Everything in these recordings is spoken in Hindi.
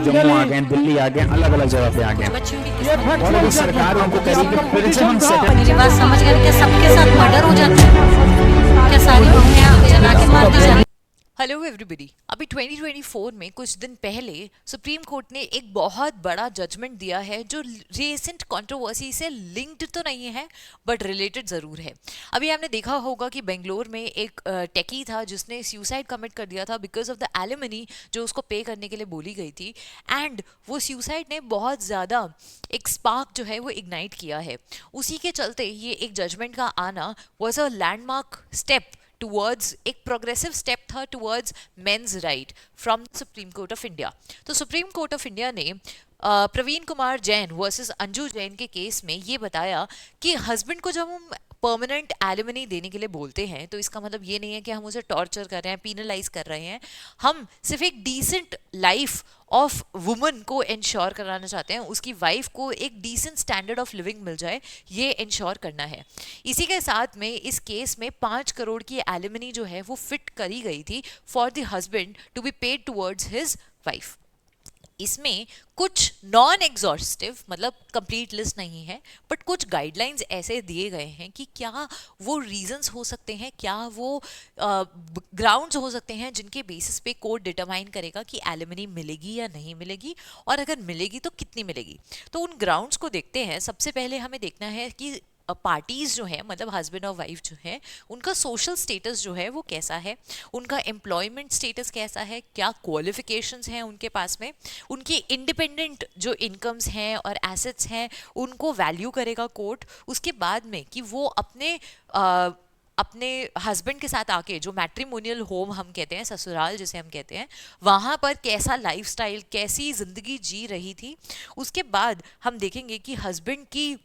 जम्मू आ गए, दिल्ली आ गए, अलग अलग जगह पे आ गए, और अगर सरकार उनको कहेगी कि फिर से हम मेरी बात समझ गए क्या? सबके साथ मर्डर हो जाता है क्या? सारी बहुएं जला के मार दी जाती? Hello everybody. अभी 2024 में कुछ दिन पहले सुप्रीम कोर्ट ने एक बहुत बड़ा जजमेंट दिया है जो रिसेंट कंट्रोवर्सी से लिंक्ड तो नहीं है बट रिलेटेड ज़रूर है। अभी आपने देखा होगा कि बेंगलोर में एक टेकी था जिसने सुसाइड कमिट कर दिया था बिकॉज ऑफ द एलिमनी जो उसको पे करने के लिए बोली गई थी, एंड वो सुसाइड ने बहुत ज़्यादा एक स्पार्क जो है वो इग्नाइट किया है। उसी के चलते ये एक जजमेंट का आना was a landmark step towards, एक प्रोग्रेसिव स्टेप था towards men's right from supreme court of India. तो सुप्रीम कोर्ट ऑफ इंडिया ने प्रवीण कुमार जैन वर्सेस अंजू जैन के केस में ये बताया कि हस्बैंड को जब हम परमानेंट एलिमनी देने के लिए बोलते हैं तो इसका मतलब ये नहीं है कि हम उसे टॉर्चर कर रहे हैं, पीनलाइज कर रहे हैं। हम सिर्फ एक डिसेंट लाइफ ऑफ वुमन को इंश्योर कराना चाहते हैं, उसकी वाइफ को एक डिसेंट स्टैंडर्ड ऑफ लिविंग मिल जाए, ये इंश्योर करना है। इसी के साथ में इस केस में 5 करोड़ की एलिमनी जो है वो फिट करी गई थी for the husband to be paid towards his wife. इसमें कुछ नॉन एग्जॉस्टिव मतलब कंप्लीट लिस्ट नहीं है बट कुछ गाइडलाइंस ऐसे दिए गए हैं कि क्या वो रीजंस हो सकते हैं, क्या वो ग्राउंड्स हो सकते हैं जिनके बेसिस पे कोर्ट डिटरमाइन करेगा कि एलिमनी मिलेगी या नहीं मिलेगी, और अगर मिलेगी तो कितनी मिलेगी। तो उन ग्राउंड्स को देखते हैं। सबसे पहले हमें देखना है कि पार्टीज जो है मतलब हस्बैंड और वाइफ जो है उनका सोशल स्टेटस जो है वो कैसा है, उनका एम्प्लॉयमेंट स्टेटस कैसा है, क्या क्वालिफिकेशंस हैं उनके पास में, उनकी इंडिपेंडेंट जो इनकम्स हैं और एसेट्स हैं उनको वैल्यू करेगा कोर्ट। उसके बाद में कि वो अपने हस्बैंड के साथ आके जो मैट्रिमोनियल होम हम कहते हैं, ससुराल जिसे हम कहते हैं, वहाँ पर कैसा लाइफस्टाइल, कैसी ज़िंदगी जी रही थी। उसके बाद हम देखेंगे कि हस्बैंड की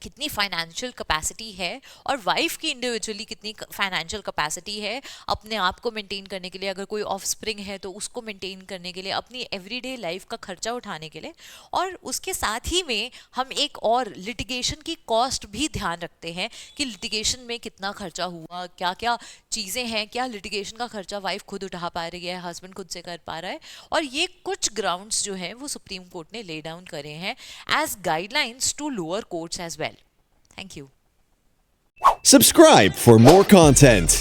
कितनी फाइनेंशियल कैपेसिटी है और वाइफ की इंडिविजुअली कितनी फाइनेंशियल कैपेसिटी है अपने आप को मेंटेन करने के लिए, अगर कोई ऑफ स्प्रिंग है तो उसको मेंटेन करने के लिए, अपनी एवरीडे लाइफ का खर्चा उठाने के लिए। और उसके साथ ही में हम एक और लिटिगेशन की कॉस्ट भी ध्यान रखते हैं कि लिटिगेशन में कितना खर्चा हुआ, क्या क्या चीज़ें हैं, क्या लिटिगेशन का खर्चा वाइफ खुद उठा पा रही है, हस्बैंड खुद से कर पा रहा है। और ये कुछ ग्राउंड्स जो हैं वो सुप्रीम कोर्ट ने ले डाउन करे हैं as guidelines to lower courts as well. Thank you. Subscribe for more content.